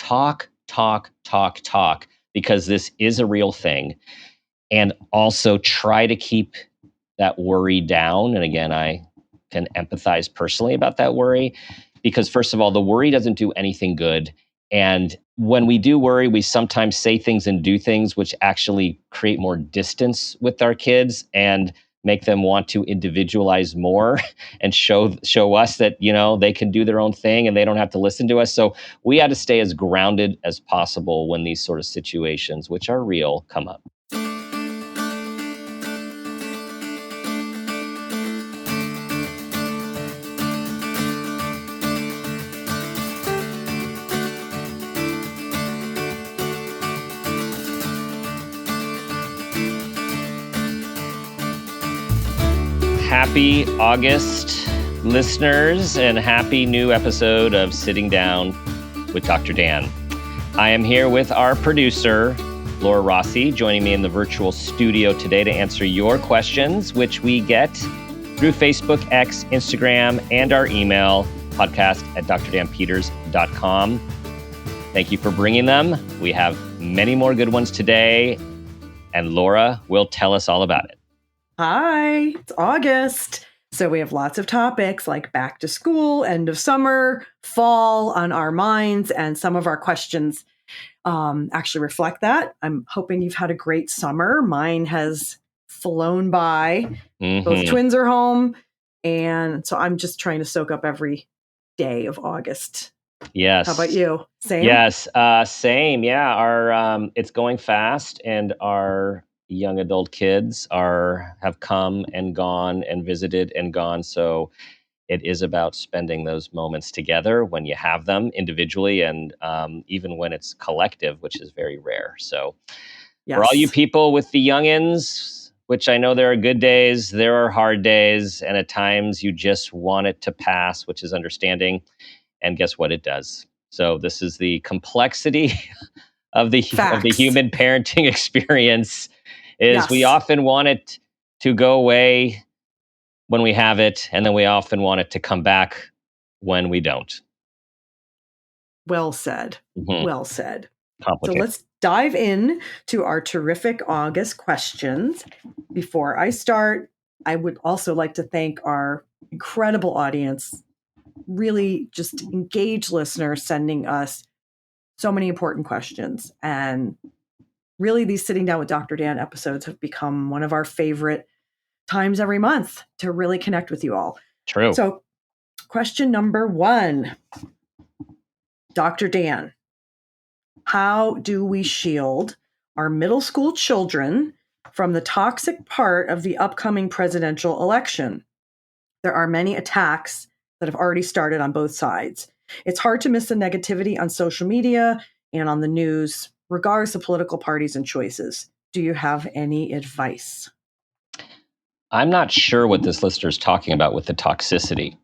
talk, talk, talk, talk, because this is a real thing. And also try to keep that worry down. And again, I can empathize personally about that worry because, first of all, the worry doesn't do anything good. And when we do worry, we sometimes say things and do things which actually create more distance with our kids and make them want to individualize more and show us that, they can do their own thing and they don't have to listen to us. So we had to stay as grounded as possible when these sort of situations, which are real, come up. Happy August, listeners, and happy new episode of Sitting Down with Dr. Dan. I am here with our producer, Laura Rossi, joining me in the virtual studio today to answer your questions, which we get through Facebook, X, Instagram, and our email, podcast@drdanpeters.com. Thank you for bringing them. We have many more good ones today, and Laura will tell us all about it. Hi, it's August. So we have lots of topics like back to school, end of summer, fall on our minds, and some of our questions actually reflect that. I'm hoping you've had a great summer. Mine has flown by. Both twins are home. And so I'm just trying to soak up every day of August. Yes. How about you? Same? Yes, same. Yeah, our it's going fast, and our young adult kids have come and gone and visited and gone. So it is about spending those moments together when you have them individually and even when it's collective, which is very rare. So for all you people with the youngins, which I know there are good days, there are hard days, and at times you just want it to pass, which is understanding. And guess what? It does. So this is the complexity of the human parenting experience. We often want it to go away when we have it, and then we often want it to come back when we don't. Well said. Well said. Complicated. So let's dive in to our terrific August questions. Before I start, I would also like to thank our incredible audience, really just engaged listeners sending us so many important questions. And really, these Sitting Down with Dr. Dan episodes have become one of our favorite times every month to really connect with you all. True. So, question number 1, Dr. Dan, how do we shield our middle school children from the toxic part of the upcoming presidential election? There are many attacks that have already started on both sides. It's hard to miss the negativity on social media and on the news, regardless of political parties and choices. Do you have any advice? I'm not sure what this listener is talking about with the toxicity.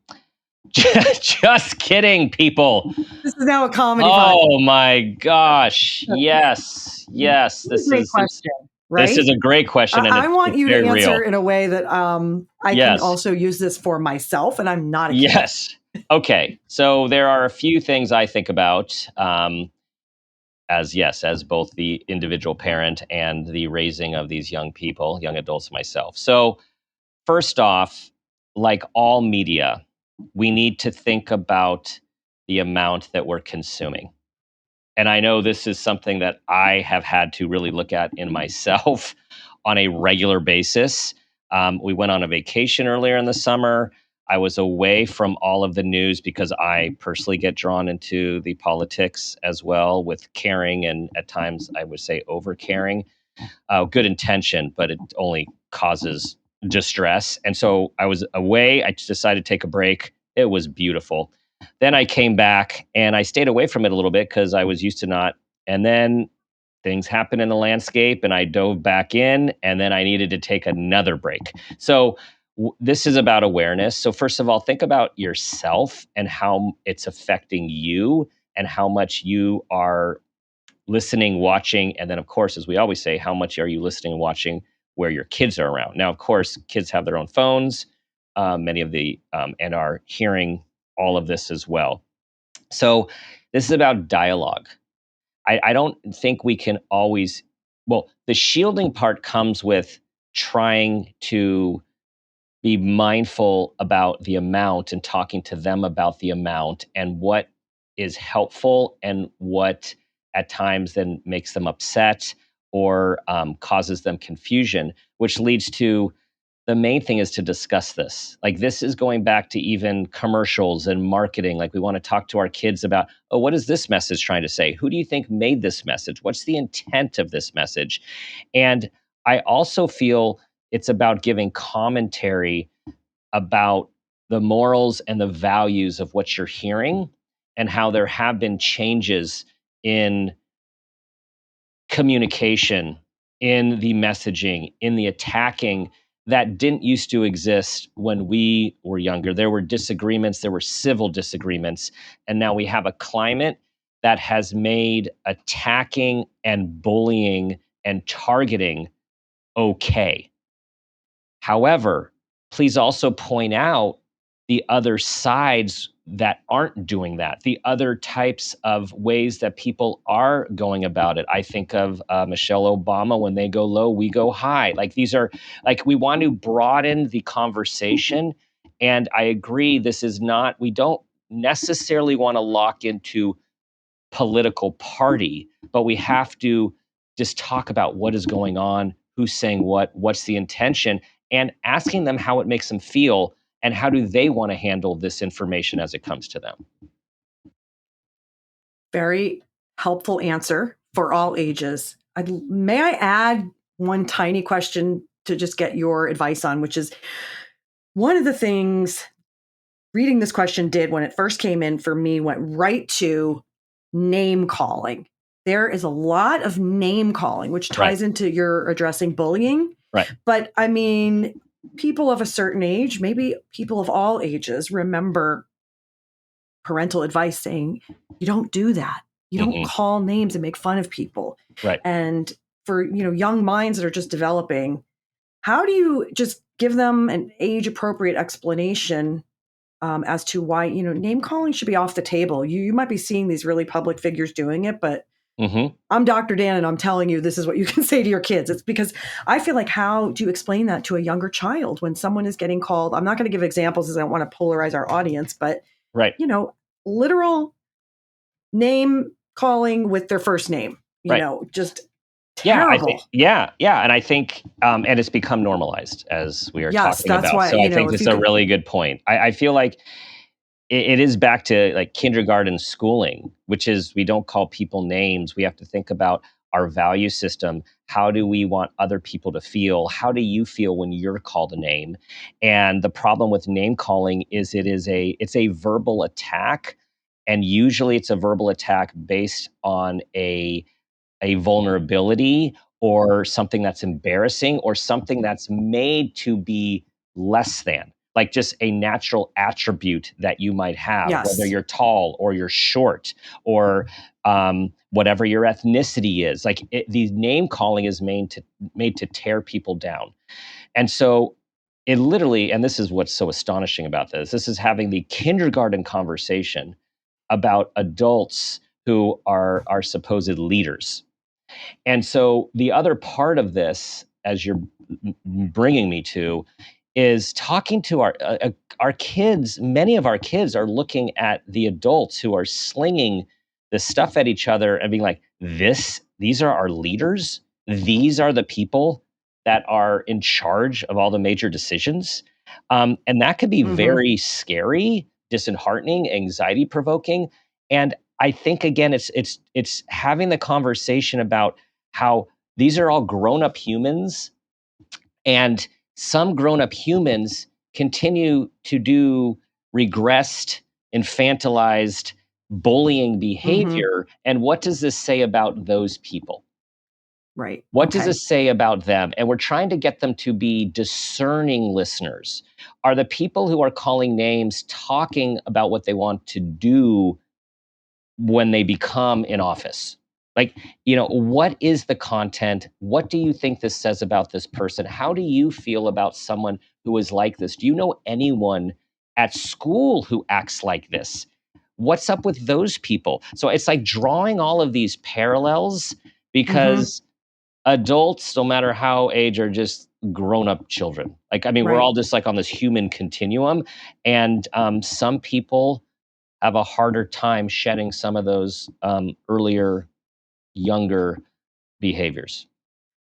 Just kidding, people. This is now a comedy Oh my gosh. Yes. This is a great question. Right? This is a great question. And I want you to answer real. In a way that I can also use this for myself, and I'm not a kid. Yes. Okay. So there are a few things I think about as both the individual parent and the raising of these young people, young adults myself. So first off, like all media, we need to think about the amount that we're consuming. And I know this is something that I have had to really look at in myself on a regular basis. We went on a vacation earlier in the summer. I was away from all of the news because I personally get drawn into the politics as well with caring and at times I would say over caring. Good intention, but it only causes distress. And so I was away. I decided to take a break. It was beautiful. Then I came back and I stayed away from it a little bit because I was used to not. And then things happened in the landscape and I dove back in and then I needed to take another break. So this is about awareness. So first of all, think about yourself and how it's affecting you and how much you are listening, watching. And then of course, as we always say, how much are you listening and watching where your kids are around? Now, of course, kids have their own phones, many of the, and are hearing all of this as well. So this is about dialogue. I don't think we can always, well, the shielding part comes with trying to be mindful about the amount and talking to them about the amount and what is helpful and what at times then makes them upset or causes them confusion, which leads to the main thing is to discuss this. Like, this is going back to even commercials and marketing. Like, we want to talk to our kids about, oh, what is this message trying to say? Who do you think made this message? What's the intent of this message? And I also feel it's about giving commentary about the morals and the values of what you're hearing and how there have been changes in communication, in the messaging, in the attacking that didn't used to exist when we were younger. There were disagreements, there were civil disagreements, and now we have a climate that has made attacking and bullying and targeting okay. However, please also point out the other sides that aren't doing that, the other types of ways that people are going about it. I think of Michelle Obama, when they go low, we go high. Like, these are, like, we want to broaden the conversation. And I agree, this is not, we don't necessarily want to lock into political party, but we have to just talk about what is going on, who's saying what, what's the intention, and asking them how it makes them feel and how do they want to handle this information as it comes to them. Very helpful answer for all ages. May I add one tiny question to just get your advice on, which is one of the things reading this question did when it first came in for me, went right to name calling. There is a lot of name calling, which ties into your addressing bullying. Right. But I mean, people of a certain age, maybe people of all ages, remember parental advice saying, you don't do that. You don't call names and make fun of people. Right. And for, young minds that are just developing, how do you just give them an age appropriate explanation as to why, name calling should be off the table? You might be seeing these really public figures doing it, but I'm Dr. Dan and I'm telling you, this is what you can say to your kids. It's because I feel like, how do you explain that to a younger child when someone is getting called? I'm not going to give examples because I don't want to polarize our audience, but, literal name calling with their first name, just terrible. Yeah. And I think, and it's become normalized as we are talking about. Why, so I think this is a really good point. I feel like it is back to like kindergarten schooling, which is, we don't call people names. We have to think about our value system. How do we want other people to feel? How do you feel when you're called a name? And the problem with name calling is it's a verbal attack. And usually it's a verbal attack based on a vulnerability or something that's embarrassing or something that's made to be less than. Like just a natural attribute that you might have, whether you're tall or you're short or whatever your ethnicity is. Like the name calling is made to tear people down. And so it literally, and this is what's so astonishing about this is having the kindergarten conversation about adults who are our supposed leaders. And so the other part of this, as you're bringing me to, is talking to our kids. Many of our kids are looking at the adults who are slinging this stuff at each other and being like, these are our leaders. These are the people that are in charge of all the major decisions. And that could be very scary, disheartening, anxiety provoking. And I think, again, it's having the conversation about how these are all grown-up humans, and some grown-up humans continue to do regressed, infantilized, bullying behavior. And what does this say about those people? Right. What does this say about them? And we're trying to get them to be discerning listeners. Are the people who are calling names talking about what they want to do when they become in office? Like, what is the content? What do you think this says about this person? How do you feel about someone who is like this? Do you know anyone at school who acts like this? what's up with those people? So it's like drawing all of these parallels because adults, no matter how age, are just grown-up children. Like, I mean, we're Right. all just like on this human continuum, and some people have a harder time shedding some of those earlier, younger behaviors.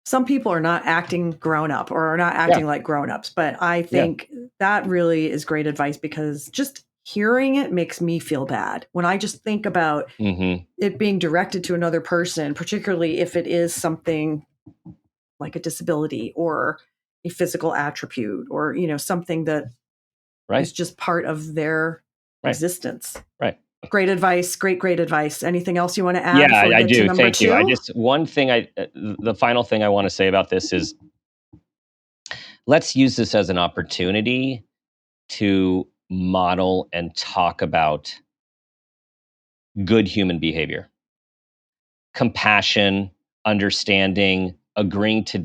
Some people are not acting grown up or are not acting like grown ups, but I think that really is great advice because just hearing it makes me feel bad. When I just think about it being directed to another person, particularly if it is something like a disability or a physical attribute or, something that is just part of their existence. Right. Great advice. Great advice. Anything else you want to add? Yeah, before we I get to do. number Thank you. two? The final thing I want to say about this is let's use this as an opportunity to model and talk about good human behavior, compassion, understanding, agreeing to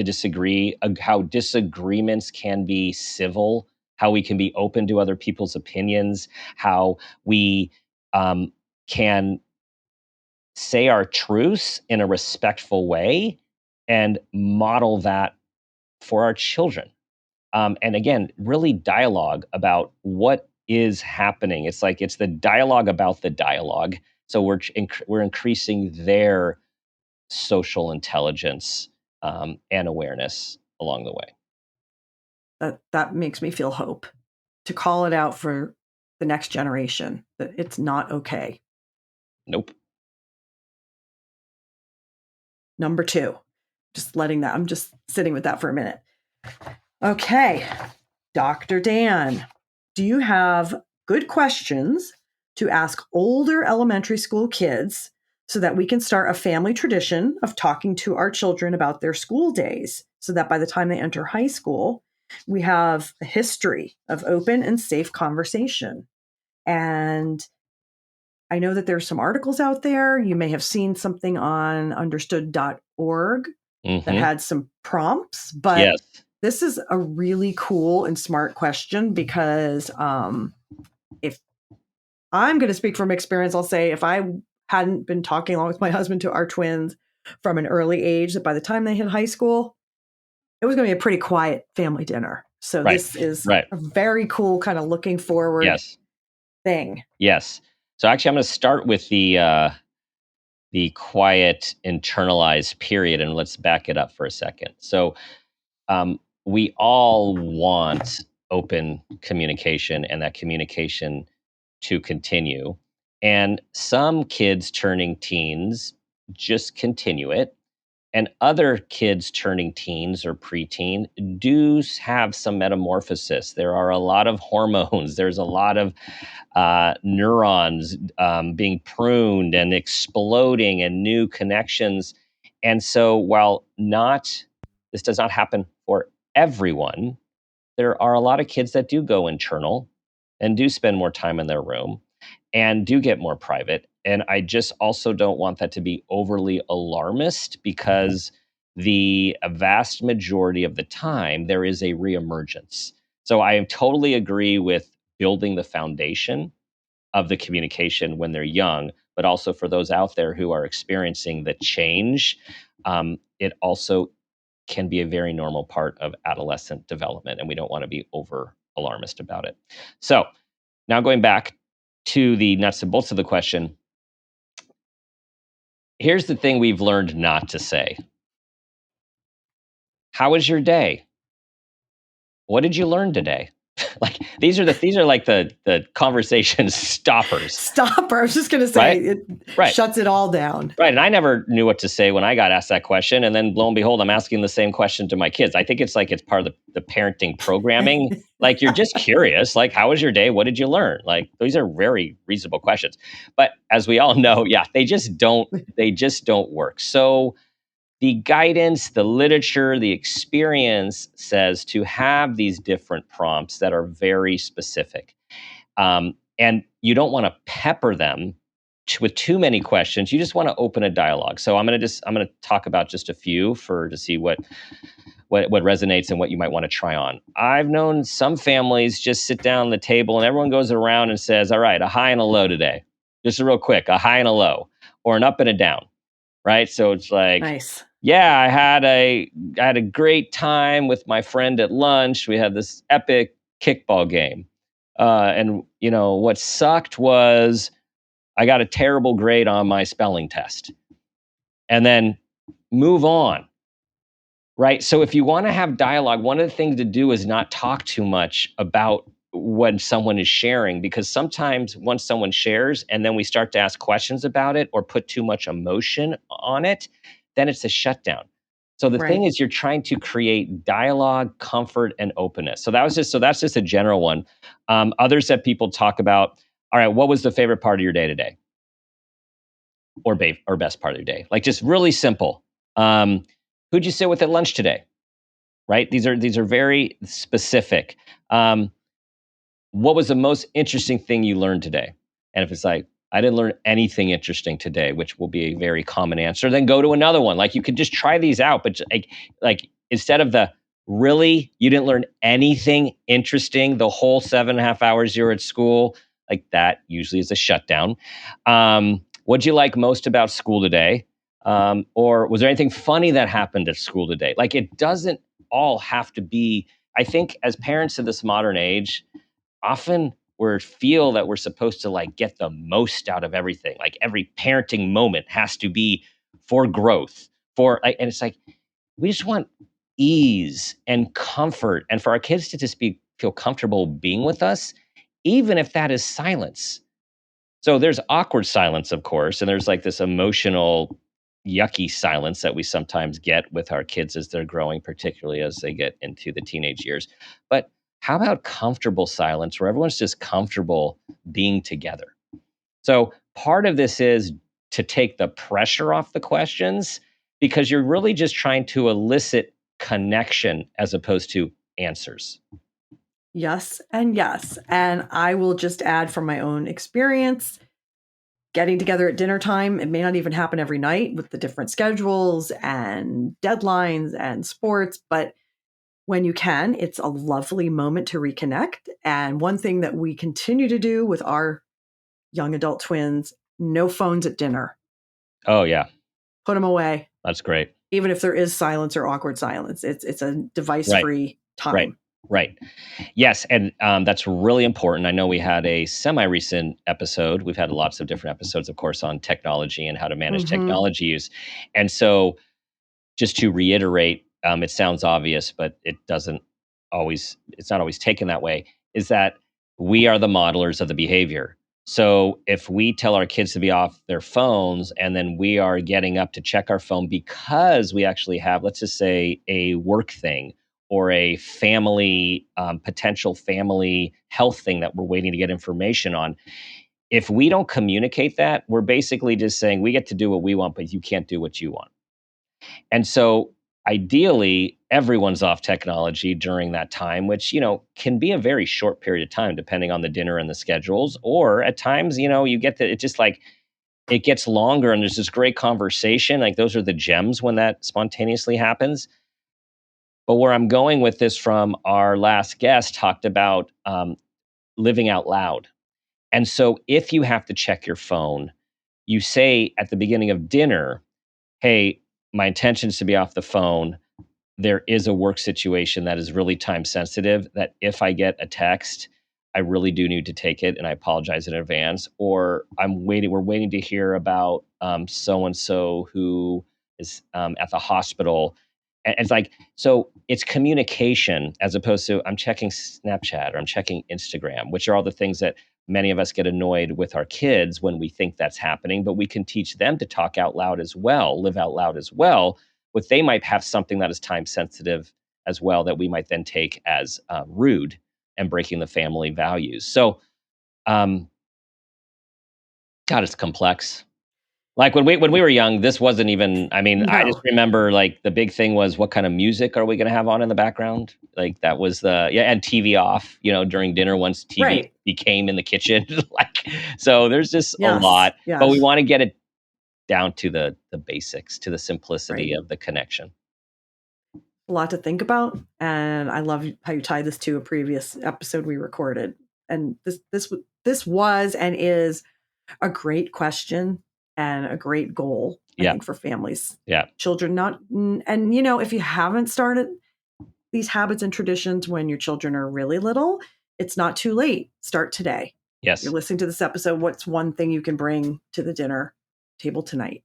disagree, how disagreements can be civil, how we can be open to other people's opinions, how we can say our truths in a respectful way and model that for our children. And again, really dialogue about what is happening. It's like it's the dialogue about the dialogue. So we're increasing their social intelligence and awareness along the way. That makes me feel hope to call it out for the next generation that it's not okay. Nope. Number two, I'm just sitting with that for a minute. Okay, Dr. Dan, do you have good questions to ask older elementary school kids so that we can start a family tradition of talking to our children about their school days so that by the time they enter high school, we have a history of open and safe conversation? And I know that there's some articles out there. You may have seen something on understood.org that had some prompts, but this is a really cool and smart question because if I'm going to speak from experience, I'll say if I hadn't been talking along with my husband to our twins from an early age, that by the time they hit high school, it was going to be a pretty quiet family dinner. So this is a very cool kind of looking forward thing. Yes. So actually, I'm going to start with the quiet internalized period, and let's back it up for a second. So we all want open communication and that communication to continue. And some kids turning teens just continue it. And other kids turning teens or preteen do have some metamorphosis. There are a lot of hormones. There's a lot of neurons being pruned and exploding and new connections. And so while this does not happen for everyone, there are a lot of kids that do go internal and do spend more time in their room and do get more private. And I just also don't want that to be overly alarmist because the vast majority of the time there is a reemergence. So I totally agree with building the foundation of the communication when they're young, but also for those out there who are experiencing the change, it also can be a very normal part of adolescent development, and we don't want to be over alarmist about it. So now going back to the nuts and bolts of the question, here's the thing we've learned not to say. How was your day? What did you learn today? Like these are like the conversation stoppers. I was just going to say, it shuts it all down. Right. And I never knew what to say when I got asked that question. And then lo and behold, I'm asking the same question to my kids. I think it's like it's part of the parenting programming. Like you're just curious, like, how was your day? What did you learn? Like these are very reasonable questions. But as we all know, they just don't work. So the guidance, the literature, the experience says to have these different prompts that are very specific. And you don't want to pepper them with too many questions. You just want to open a dialogue. So I'm going to talk about just a few to see what what resonates and what you might want to try on. I've known some families just sit down at the table and everyone goes around and says, all right, a high and a low today. Just a real quick, a high and a low, or an up and a down, right? So it's like, Nice. yeah, I had a great time with my friend at lunch. We had this epic kickball game. And what sucked was I got a terrible grade on my spelling test. And then move on. Right. So if you want to have dialogue, one of the things to do is not talk too much about when someone is sharing, because sometimes once someone shares and then we start to ask questions about it or put too much emotion on it, then it's a shutdown. So the thing is, you're trying to create dialogue, comfort, and openness. So that's just a general one. Others that people talk about, all right, what was the favorite part of your day today? Or best part of your day? Like, just really simple. Who'd you sit with at lunch today? Right? These are very specific. What was the most interesting thing you learned today? And if it's like, I didn't learn anything interesting today, which will be a very common answer, then go to another one. Like, you could just try these out, but like instead of the really, you didn't learn anything interesting the whole 7.5 hours you're at school, like that usually is a shutdown. What'd you like most about school today? Or was there anything funny that happened at school today? Like, it doesn't all have to be, I think as parents of this modern age, often we feel that we're supposed to like get the most out of everything. Like every parenting moment has to be for growth, and it's like, we just want ease and comfort and for our kids to just feel comfortable being with us, even if that is silence. So there's awkward silence, of course, and there's like this emotional yucky silence that we sometimes get with our kids as they're growing, particularly as they get into the teenage years. But how about comfortable silence where everyone's just comfortable being together? So part of this is to take the pressure off the questions, because you're really just trying to elicit connection as opposed to answers. Yes and yes. And I will just add from my own experience, getting together at dinner time, it may not even happen every night with the different schedules and deadlines and sports, but when you can, it's a lovely moment to reconnect. And one thing that we continue to do with our young adult twins, no phones at dinner. Oh, yeah. Put them away. That's great. Even if there is silence or awkward silence, it's a device-free time. Right. Yes, and that's really important. I know we had a semi-recent episode. We've had lots of different episodes, of course, on technology and how to manage technology use. And so just to reiterate, it sounds obvious, but it's not always taken that way, is that we are the modelers of the behavior. So if we tell our kids to be off their phones and then we are getting up to check our phone because we actually have, let's just say, a work thing or a family, potential family health thing that we're waiting to get information on, if we don't communicate that, we're basically just saying we get to do what we want, but you can't do what you want. And so ideally, everyone's off technology during that time, which, can be a very short period of time, depending on the dinner and the schedules. Or at times, you get that it's just like it gets longer and there's this great conversation. Like those are the gems when that spontaneously happens. But where I'm going with this from our last guest talked about living out loud. And so if you have to check your phone, you say at the beginning of dinner, hey, my intention is to be off the phone. There is a work situation that is really time sensitive that if I get a text, I really do need to take it and I apologize in advance. Or we're waiting to hear about so-and-so who is at the hospital. And it's like, so it's communication as opposed to I'm checking Snapchat or I'm checking Instagram, which are all the things that many of us get annoyed with our kids when we think that's happening, but we can teach them to talk out loud as well, live out loud as well. But they might have something that is time sensitive as well that we might then take as rude and breaking the family values. So, God, it's complex. Like when we were young, this wasn't even, No. I just remember like the big thing was what kind of music are we going to have on in the background? Like that was and TV off, during dinner once TV became in the kitchen. So there's just a lot, but we want to get it down to the basics, to the simplicity of the connection. a lot to think about. And I love how you tie this to a previous episode we recorded. And this was and is a great question and a great goal, I think, for families. Yeah. Children and if you haven't started these habits and traditions when your children are really little, it's not too late. Start today. Yes. You're listening to this episode. What's one thing you can bring to the dinner table tonight?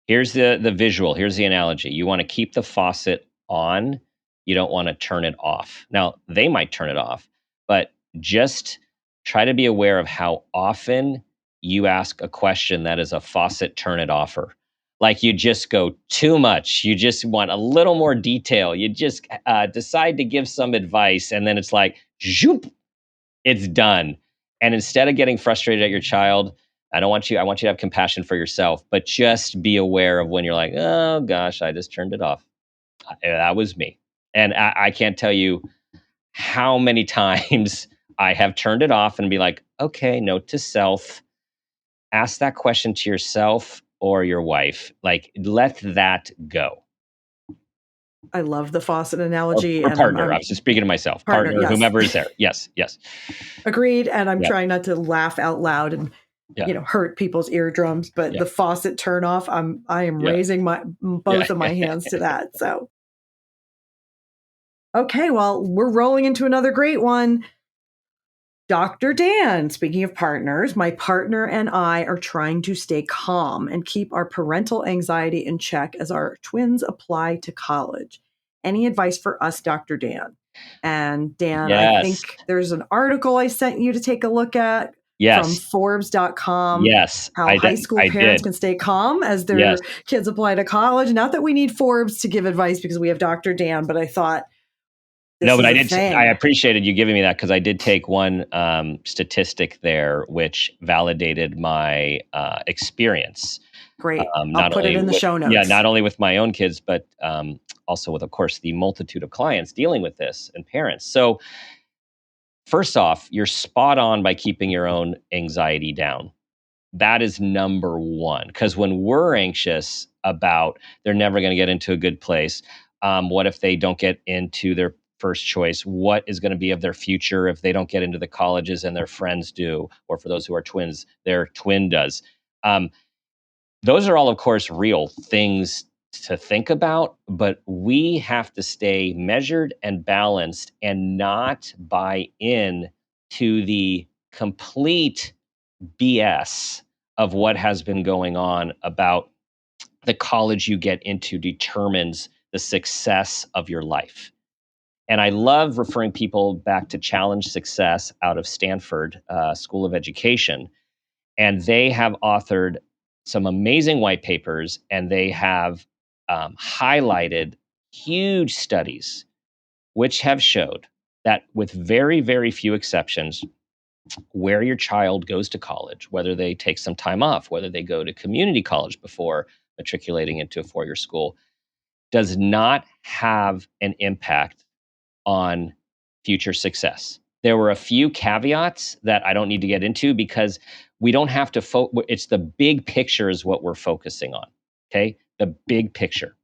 Here's the visual. Here's the analogy. You want to keep the faucet on. You don't want to turn it off. Now, they might turn it off, but just try to be aware of how often you ask a question that is a faucet turn it offer. Like you just go too much. You just want a little more detail. You just decide to give some advice, and then it's like, zoop, it's done. And instead of getting frustrated at your child, I want you to have compassion for yourself, but just be aware of when you're like, oh gosh, I just turned it off. That was me. And I can't tell you how many times I have turned it off and be like, okay, note to self, ask that question to yourself or your wife. Like, let that go. I love the faucet analogy. Or partner. I was just speaking to myself. Partner, yes. Whomever is there. Yes. Agreed. And I'm trying not to laugh out loud and hurt people's eardrums. But the faucet turn off, I am raising both of my hands to that. So, okay, well, we're rolling into another great one. Dr. Dan, speaking of partners, my partner and I are trying to stay calm and keep our parental anxiety in check as our twins apply to college. Any advice for us, Dr. Dan? And Dan, I think there's an article I sent you to take a look at from Forbes.com. Yes. How high school parents can stay calm as their kids apply to college. Not that we need Forbes to give advice because we have Dr. Dan, but I thought, I appreciated you giving me that because I did take one statistic there which validated my experience. Great. I'll put it in the show notes. Yeah, not only with my own kids, but also with, of course, the multitude of clients dealing with this and parents. So first off, you're spot on by keeping your own anxiety down. That is number one. Because when we're anxious about they're never going to get into a good place, what if they don't get into their first choice? What is going to be of their future if they don't get into the colleges and their friends do? Or for those who are twins, their twin does. Those are all, of course, real things to think about, but we have to stay measured and balanced and not buy in to the complete BS of what has been going on about the college you get into determines the success of your life. And I love referring people back to Challenge Success out of Stanford School of Education. And they have authored some amazing white papers, and they have highlighted huge studies which have showed that with very, very few exceptions, where your child goes to college, whether they take some time off, whether they go to community college before matriculating into a four-year school, does not have an impact on future success. There were a few caveats that I don't need to get into because we don't have to it's the big picture is what we're focusing on, okay? The big picture.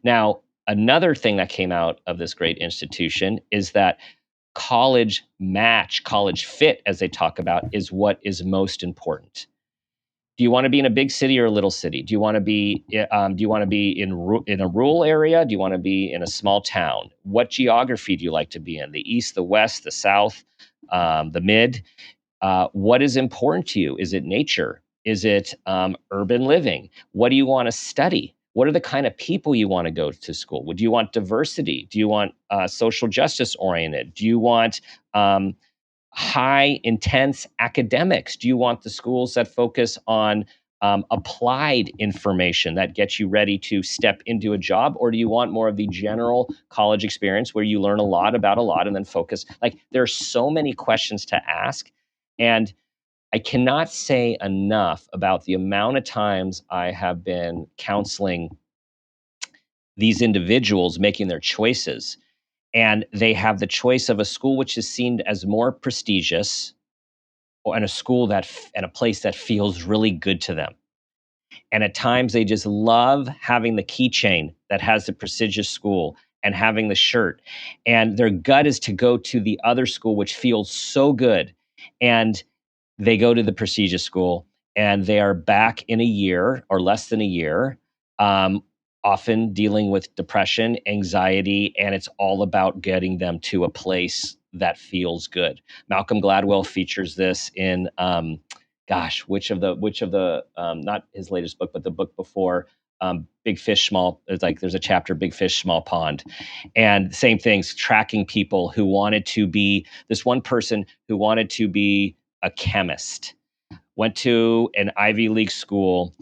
Now, another thing that came out of this great institution is that college match, college fit, as they talk about, is what is most important. Do you want to be in a big city or a little city? Do you want to be in a rural area? Do you want to be in a small town? What geography do you like to be in? The east, the west, the south, the mid? What is important to you? Is it nature? Is it urban living? What do you want to study? What are the kind of people you want to go to school? Would you want diversity? Do you want social justice oriented? Do you want high intense academics? Do you want the schools that focus on applied information that gets you ready to step into a job? Or do you want more of the general college experience where you learn a lot about a lot and then focus? Like, there are so many questions to ask. And I cannot say enough about the amount of times I have been counseling these individuals making their choices. And they have the choice of a school which is seen as more prestigious, and a school and a place that feels really good to them. And at times they just love having the keychain that has the prestigious school. and having the shirt. And their gut is to go to the other school, which feels so good. And they go to the prestigious school and they are back in a year or less than a year, often dealing with depression, anxiety, and it's all about getting them to a place that feels good. Malcolm Gladwell features this in, which of the not his latest book, but the book before, Big Fish, Small. It's like there's a chapter, Big Fish, Small Pond, and same things, tracking people who wanted to be. This one person who wanted to be a chemist, went to an Ivy League school,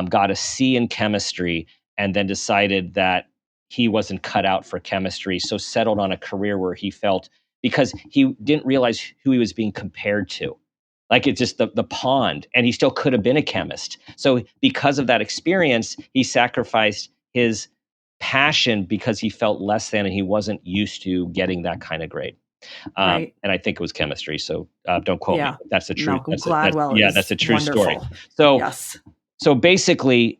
got a C in chemistry, and then decided that he wasn't cut out for chemistry, so settled on a career where he felt, because he didn't realize who he was being compared to. Like it's just the pond, and he still could have been a chemist. So because of that experience, he sacrificed his passion because he felt less than, and he wasn't used to getting that kind of grade. Right. And I think it was chemistry. So don't quote me. That's the truth. Malcolm Gladwell. That's a true wonderful story. So yes. So basically,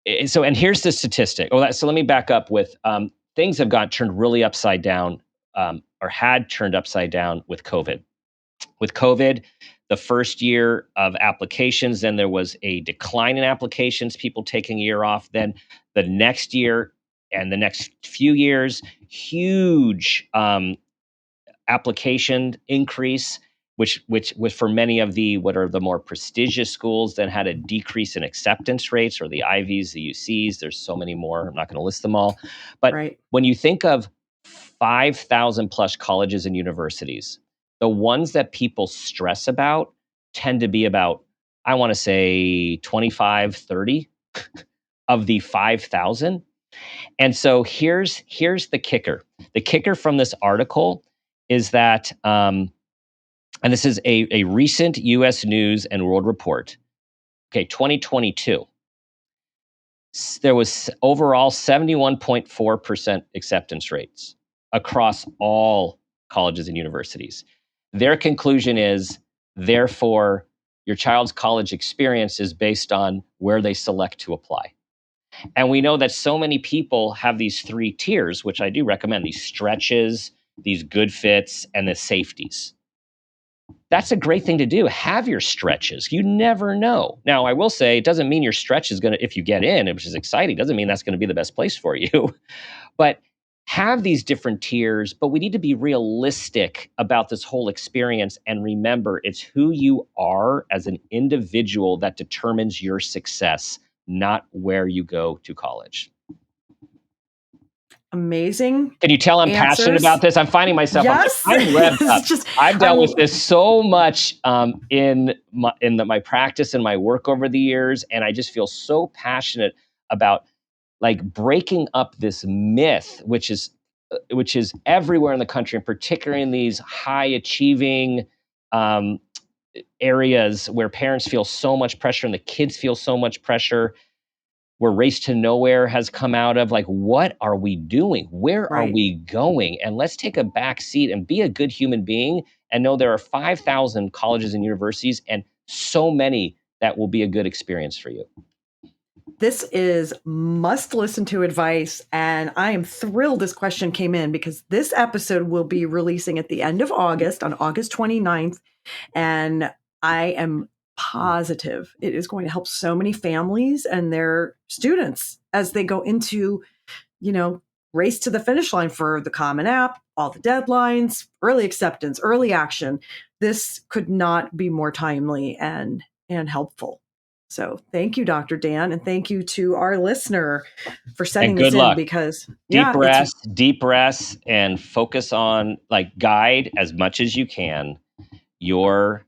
and here's the statistic. So let me back up with things have turned really upside down, or had turned upside down with COVID. With COVID, the first year of applications, then there was a decline in applications, people taking a year off. Then the next year and the next few years, huge application increase, which for many of the what are the more prestigious schools then had a decrease in acceptance rates, or the Ivies, the UCs. There's so many more. I'm not going to list them all. But when you think of 5,000 plus colleges and universities, the ones that people stress about tend to be about, I want to say 25, 30 of the 5,000. And so here's the kicker. The kicker from this article is that, and this is a recent U.S. News and World Report, 2022, there was overall 71.4% acceptance rates across all colleges and universities. Their conclusion is, therefore, your child's college experience is based on where they select to apply. And we know that so many people have these three tiers, which I do recommend, these stretches, these good fits, and the safeties. That's a great thing to do. Have your stretches. You never know. Now, I will say, it doesn't mean your stretch is going to, if you get in, which is exciting, doesn't mean that's going to be the best place for you. But have these different tiers, but we need to be realistic about this whole experience. And remember, it's who you are as an individual that determines your success, not where you go to college. Amazing. Can you tell I'm passionate about this? I'm finding myself. Yes. I'm revved up. I've dealt with this so much in my practice and my work over the years, and I just feel so passionate about like breaking up this myth, which is everywhere in the country, and particularly in these high achieving areas where parents feel so much pressure and the kids feel so much pressure, where Race to Nowhere has come out of. Like, what are we doing? Where are we going? And let's take a back seat and be a good human being and know there are 5,000 colleges and universities and so many that will be a good experience for you. This is must listen to advice. And I am thrilled this question came in because this episode will be releasing at the end of August, on August 29th. And I am positive it is going to help so many families and their students as they go into, race to the finish line for the Common App, all the deadlines, early acceptance, early action. This could not be more timely and helpful. So thank you, Dr. Dan, and thank you to our listener for sending this in, because deep breaths, and focus on, guide as much as you can your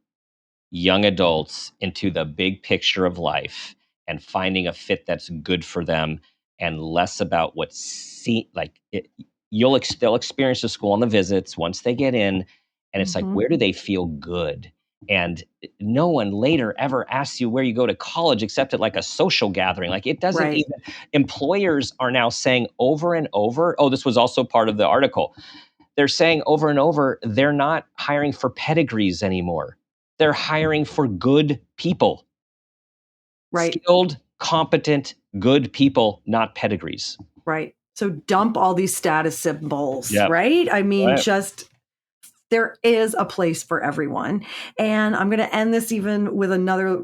young adults into the big picture of life and finding a fit that's good for them, and less about they'll experience the school on the visits once they get in, and it's where do they feel good? And no one later ever asks you where you go to college except at a social gathering. It doesn't even, employers are now saying over and over, this was also part of the article. They're saying over and over, they're not hiring for pedigrees anymore. They're hiring for good people. Right. Skilled, competent, good people, not pedigrees. Right. So dump all these status symbols, Yep. right? I mean, Right. just there is a place for everyone. And I'm going to end this even with another,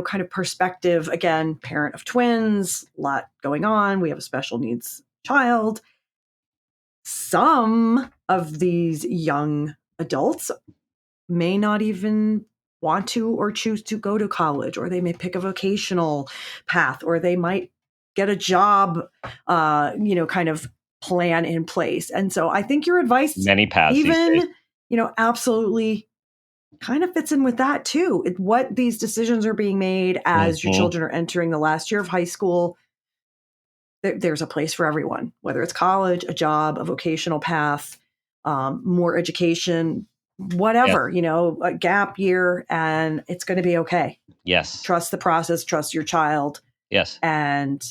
kind of perspective. Again, parent of twins, a lot going on. We have a special needs child. Some of these young adults may not even want to or choose to go to college, or they may pick a vocational path, or they might get a job, kind of plan in place. And so I think your advice, Many paths these days. even, absolutely kind of fits in with that too. What these decisions are being made as your children are entering the last year of high school. There's a place for everyone, whether it's college, a job, a vocational path, more education, whatever, a gap year, and it's going to be okay. Yes. Trust the process, trust your child. Yes. And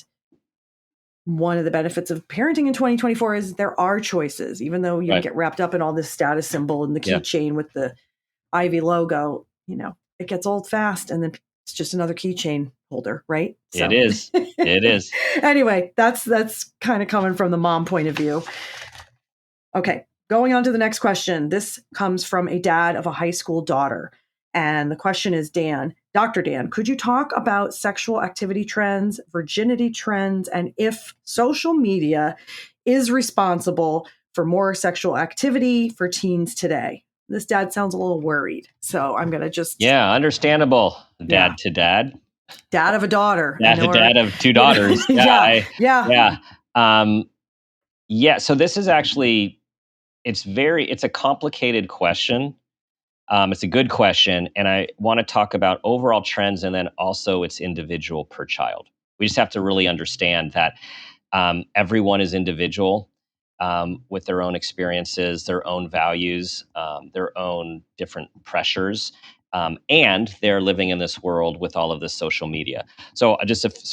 one of the benefits of parenting in 2024 is there are choices, even though you get wrapped up in all this status symbol and the keychain with the Ivy logo, it gets old fast, and then it's just another keychain holder, right? So. It is. It is. Anyway, that's kind of coming from the mom point of view. Okay, going on to the next question. This comes from a dad of a high school daughter. And the question is, Dr. Dan, could you talk about sexual activity trends, virginity trends, and if social media is responsible for more sexual activity for teens today? This dad sounds a little worried. So I'm going to just... Yeah, understandable. Dad to dad. Dad of a daughter. Dad to dad of two daughters. Yeah. So this is actually, it's a complicated question. It's a good question. And I want to talk about overall trends and then also it's individual per child. We just have to really understand that everyone is individual with their own experiences, their own values, their own different pressures. And they're living in this world with all of this social media. So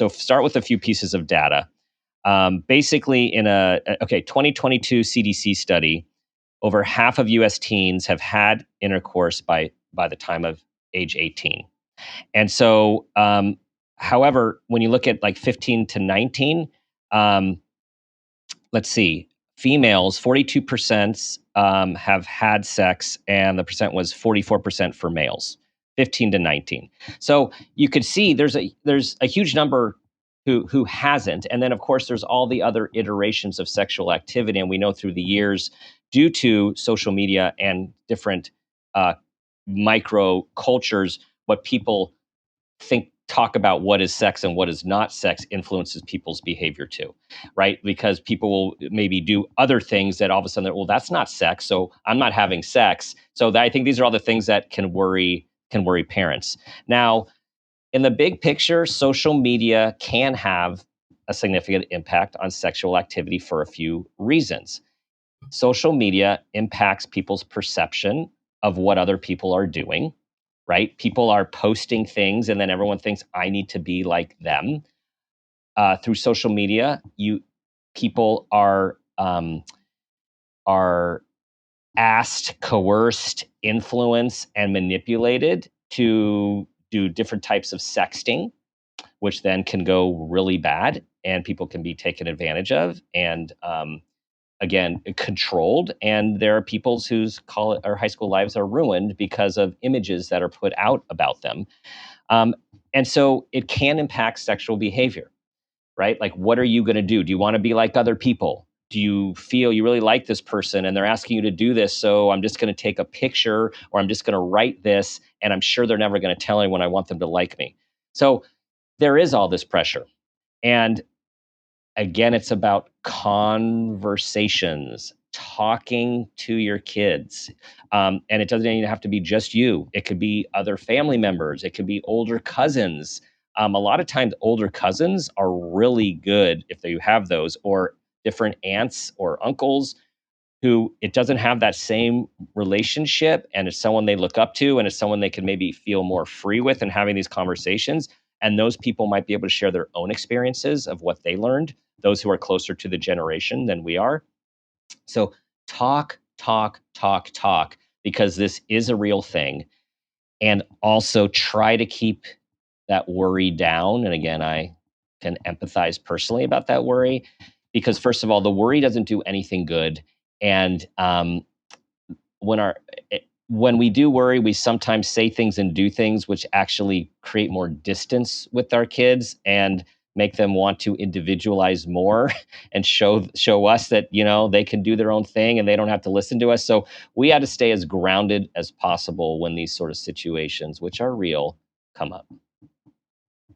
start with a few pieces of data. Basically, in a 2022 CDC study, over half of U.S. teens have had intercourse by the time of age 18. And so, however, when you look at like 15 to 19, let's see, females, 42% have had sex, and the percent was 44% for males, 15 to 19. So you could see there's a huge number who hasn't. And then, of course, there's all the other iterations of sexual activity. And we know through the years, due to social media and different micro cultures, what people talk about what is sex and what is not sex influences people's behavior too, right? Because people will maybe do other things that all of a sudden, well, that's not sex, so I'm not having sex. So I think these are all the things that can worry parents. Now, in the big picture, social media can have a significant impact on sexual activity for a few reasons. Social media impacts people's perception of what other people are doing, right? People are posting things and then everyone thinks I need to be like them. Through social media, people are asked, coerced, influenced, and manipulated to do different types of sexting, which then can go really bad and people can be taken advantage of and again, controlled. And there are people whose college or high school lives are ruined because of images that are put out about them. And so it can impact sexual behavior, right? Like, what are you going to do? Do you want to be like other people? Do you feel you really like this person and they're asking you to do this? So I'm just going to take a picture or I'm just going to write this and I'm sure they're never going to tell anyone I want them to like me. So there is all this pressure. And again, it's about conversations, talking to your kids. And it doesn't even have to be just you. It could be other family members. It could be older cousins. A lot of times older cousins are really good if you have those, or different aunts or uncles who it doesn't have that same relationship, and it's someone they look up to and it's someone they can maybe feel more free with and having these conversations. And those people might be able to share their own experiences of what they learned, those who are closer to the generation than we are. So talk, because this is a real thing. And also try to keep that worry down. And again, I can empathize personally about that worry. because first of all, the worry doesn't do anything good. And when we do worry, we sometimes say things and do things which actually create more distance with our kids and make them want to individualize more and show us that, they can do their own thing and they don't have to listen to us. So we had to stay as grounded as possible when these sort of situations, which are real, come up.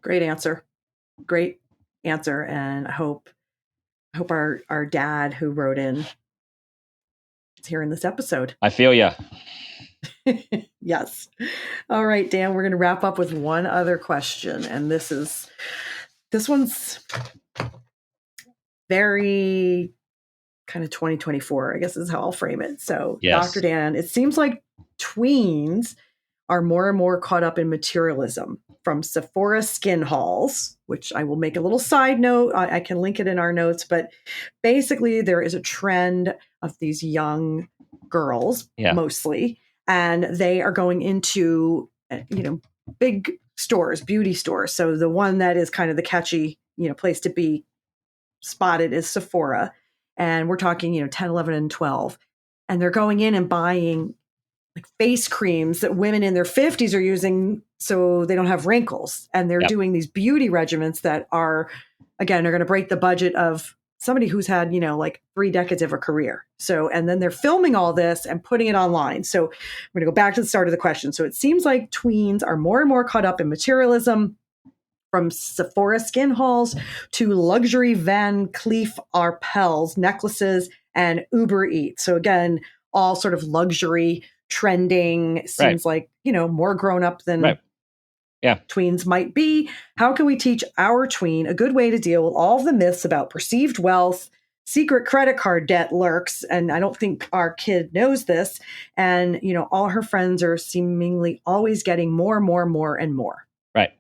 Great answer. And I hope our dad who wrote in is hearing this episode. I feel ya. Yes. All right, Dan, we're going to wrap up with one other question. And this one's very kind of 2024, I guess is how I'll frame it. So, yes. Dr. Dan, it seems like tweens are more and more caught up in materialism, from Sephora skin hauls, which I will make a little side note. I can link it in our notes, but basically there is a trend of these young girls, mostly, and they are going into, big stores, beauty stores. So the one that is kind of the catchy, place to be spotted is Sephora. And we're talking, 10, 11, and 12. And they're going in and buying like face creams that women in their 50s are using so they don't have wrinkles. And they're doing these beauty regimens that are going to break the budget of somebody who's had, like 3 decades of a career. So, and then they're filming all this and putting it online. So I'm going to go back to the start of the question. So it seems like tweens are more and more caught up in materialism, from Sephora skin hauls to luxury Van Cleef Arpels necklaces and Uber Eats. So again, all sort of luxury trending, seems like, more grown up than tweens might be. How can we teach our tween a good way to deal with all of the myths about perceived wealth? Secret credit card debt lurks, and I don't think our kid knows this. And, all her friends are seemingly always getting more and more and more. Right.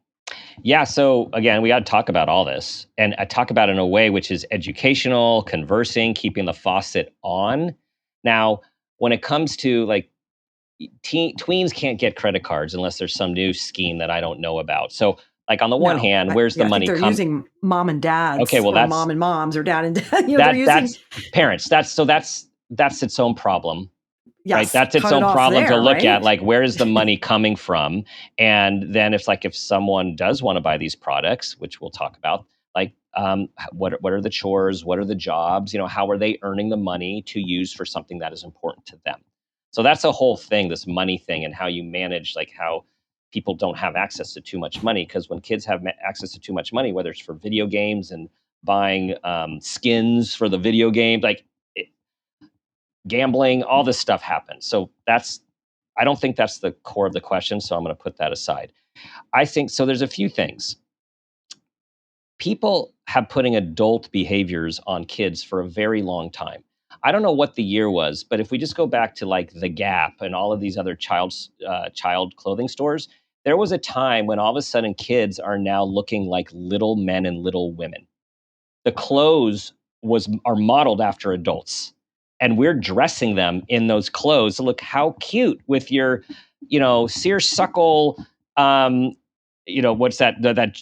Yeah. So again, we got to talk about all this, and I talk about it in a way which is educational, conversing, keeping the faucet on. Now, when it comes to like tweens can't get credit cards unless there's some new scheme that I don't know about. So like on the one hand, where's the money coming? They're using mom and dads. Okay, well that's mom and moms or dad and dad. That's parents. That's its own problem. Yes, right? That's its own problem to look at. Like, where is the money coming from? And then if someone does want to buy these products, which we'll talk about, like what are the chores? What are the jobs? How are they earning the money to use for something that is important to them? So that's a whole thing, this money thing, and how you manage, like how people don't have access to too much money. Because when kids have access to too much money, whether it's for video games and buying skins for the video game, gambling, all this stuff happens. So I don't think that's the core of the question. So I'm going to put that aside. I think, so there's a few things. People have putting adult behaviors on kids for a very long time. I don't know what the year was, but if we just go back to like the Gap and all of these other child clothing stores, there was a time when all of a sudden kids are now looking like little men and little women. The clothes are modeled after adults, and we're dressing them in those clothes to look how cute with your, seersuckle, what's that?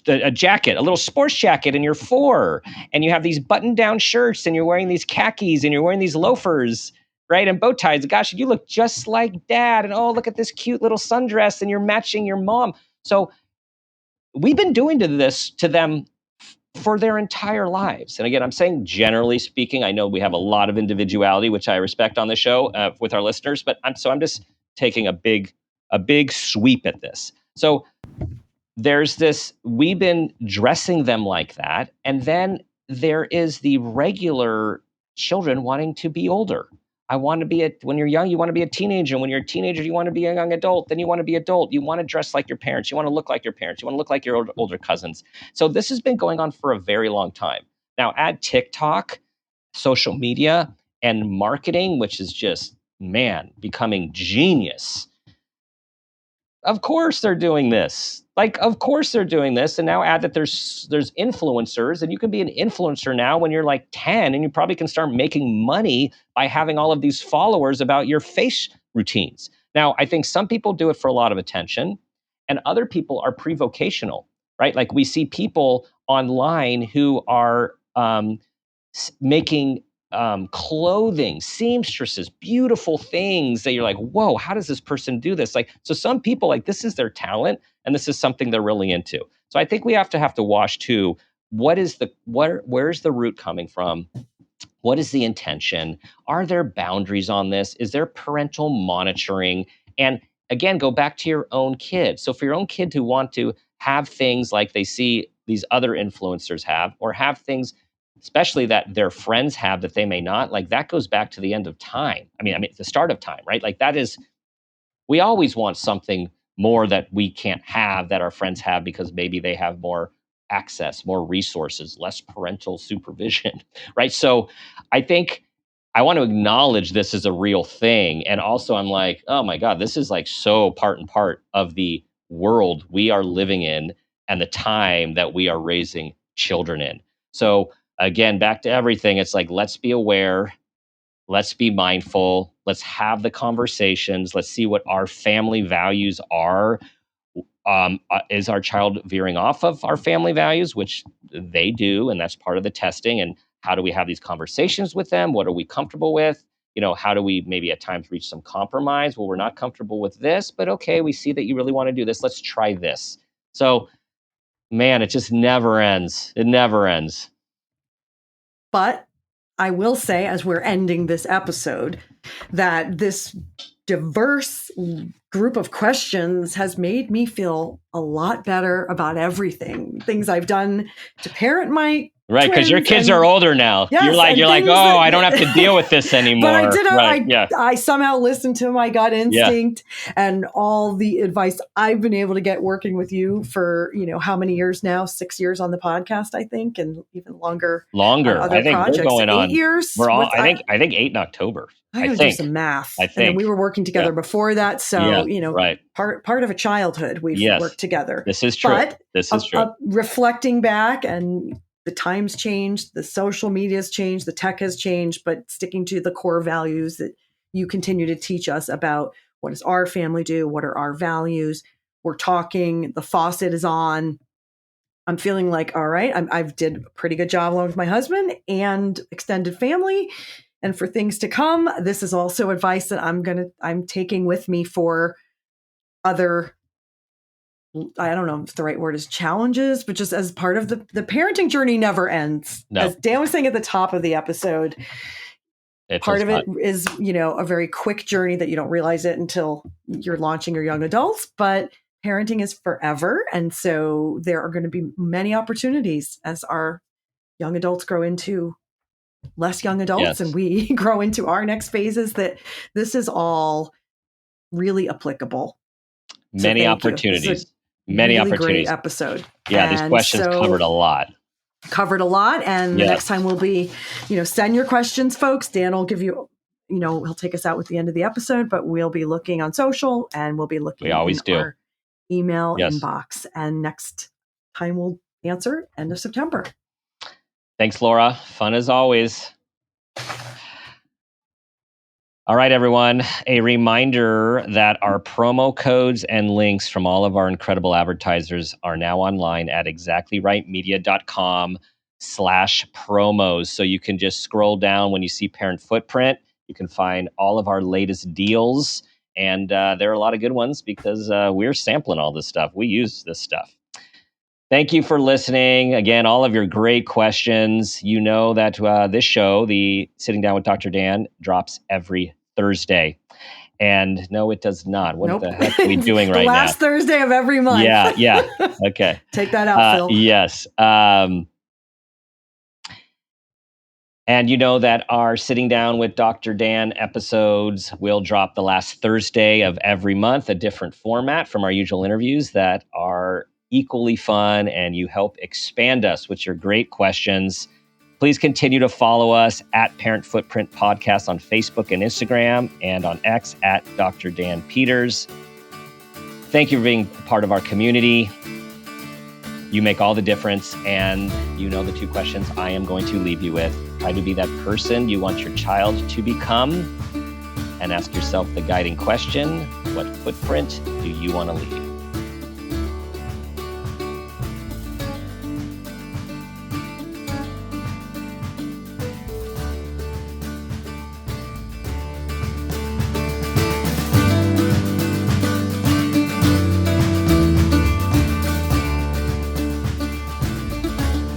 A jacket, a little sports jacket, and you're 4, and you have these button-down shirts, and you're wearing these khakis, and you're wearing these loafers, right, and bow ties. Gosh, you look just like dad. And oh, look at this cute little sundress, and you're matching your mom. So we've been doing this to them for their entire lives. And again, I'm saying generally speaking. I know we have a lot of individuality, which I respect on the show with our listeners, but I'm just taking a big sweep at this. So there's this, we've been dressing them like that. And then there is the regular children wanting to be older. When you're young, you want to be a teenager. When you're a teenager, you want to be a young adult. Then you want to be adult. You want to dress like your parents. You want to look like your parents. You want to look like your older cousins. So this has been going on for a very long time. Now add TikTok, social media, and marketing, which is just, becoming genius. Of course they're doing this. And now add that there's influencers, and you can be an influencer now when you're like 10, and you probably can start making money by having all of these followers about your face routines. Now, I think some people do it for a lot of attention, and other people are pre-vocational, right? Like we see people online who are making clothing, seamstresses, beautiful things that you're like, whoa, how does this person do this? Like, so some people, like, this is their talent and this is something they're really into. So I think we have to wash too. Where's the root coming from? What is the intention? Are there boundaries on this? Is there parental monitoring? And again, go back to your own kid. So for your own kid to want to have things like they see these other influencers have, or have things especially that their friends have that they may not, like that goes back to the end of time. I mean, the start of time, right? Like that is, we always want something more that we can't have that our friends have because maybe they have more access, more resources, less parental supervision, right? So I think I want to acknowledge this as a real thing. And also I'm like, oh my God, this is like so part and part of the world we are living in and the time that we are raising children in. So again, back to everything, it's like, let's be aware, let's be mindful, let's have the conversations, let's see what our family values are. Is our child veering off of our family values, which they do, and that's part of the testing, and how do we have these conversations with them? What are we comfortable with? You know, how do we maybe at times reach some compromise? Well, we're not comfortable with this, but okay, we see that you really want to do this. Let's try this. So, man, it just never ends. It never ends. But I will say, as we're ending this episode, that this diverse group of questions has made me feel a lot better about everything. Things I've done to parent my right, because your kids are older now. Yes, you're like, oh, I don't have to deal with this anymore. But I did. Right, I somehow listened to my gut instinct and all the advice I've been able to get working with you for, how many years now? 6 years on the podcast, I think, and even longer. I think projects. we're going on 8 years. We're all. I think 8 in October. I gotta do some math. I think. And then we were working together before that. So, right. part of a childhood, we've worked together. This is true. But this is true. Reflecting back, and the times changed, the social media's changed, the tech has changed, but sticking to the core values that you continue to teach us about what does our family do? What are our values? We're talking, the faucet is on. I'm feeling like, all right, I've did a pretty good job along with my husband and extended family. And for things to come, this is also advice that I'm taking with me for other, I don't know if the right word is challenges, but just as part of the parenting journey never ends. No. As Dan was saying at the top of the episode, part of it is, a very quick journey that you don't realize it until you're launching your young adults, but parenting is forever. And so there are going to be many opportunities as our young adults grow into less young adults and we grow into our next phases, that this is all really applicable. Many opportunities. Many really opportunities. Great episode. Yeah, these questions covered a lot. And the next time we'll be, send your questions, folks. Dan will give you, he'll take us out with the end of the episode, but we'll be looking on social and we'll be looking our email inbox. And next time we'll answer end of September. Thanks, Laura. Fun as always. All right, everyone. A reminder that our promo codes and links from all of our incredible advertisers are now online at exactlyrightmedia.com/promos. So you can just scroll down when you see Parent Footprint. You can find all of our latest deals. And there are a lot of good ones because we're sampling all this stuff. We use this stuff. Thank you for listening. Again, all of your great questions. You know that this show, the Sitting Down with Dr. Dan, drops every Thursday. And no, it does not. What the heck are we doing right now? The last Thursday of every month. Yeah. Okay. Take that out, Phil. Yes. And you know that our Sitting Down with Dr. Dan episodes will drop the last Thursday of every month, a different format from our usual interviews that are equally fun, and you help expand us with your great questions. Please continue to follow us at Parent Footprint Podcast on Facebook and Instagram, and on X at Dr. Dan Peters. Thank you for being part of our community. You make all the difference, and you know the two questions I am going to leave you with. Try to be that person you want your child to become, and ask yourself the guiding question: what footprint do you want to leave?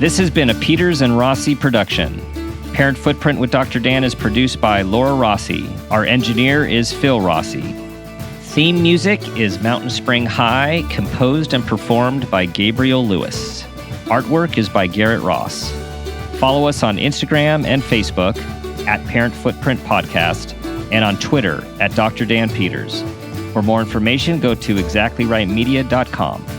This has been a Peters and Rossi production. Parent Footprint with Dr. Dan is produced by Laura Rossi. Our engineer is Phil Rossi. Theme music is Mountain Spring High, composed and performed by Gabriel Lewis. Artwork is by Garrett Ross. Follow us on Instagram and Facebook at Parent Footprint Podcast and on Twitter at Dr. Dan Peters. For more information, go to exactlyrightmedia.com.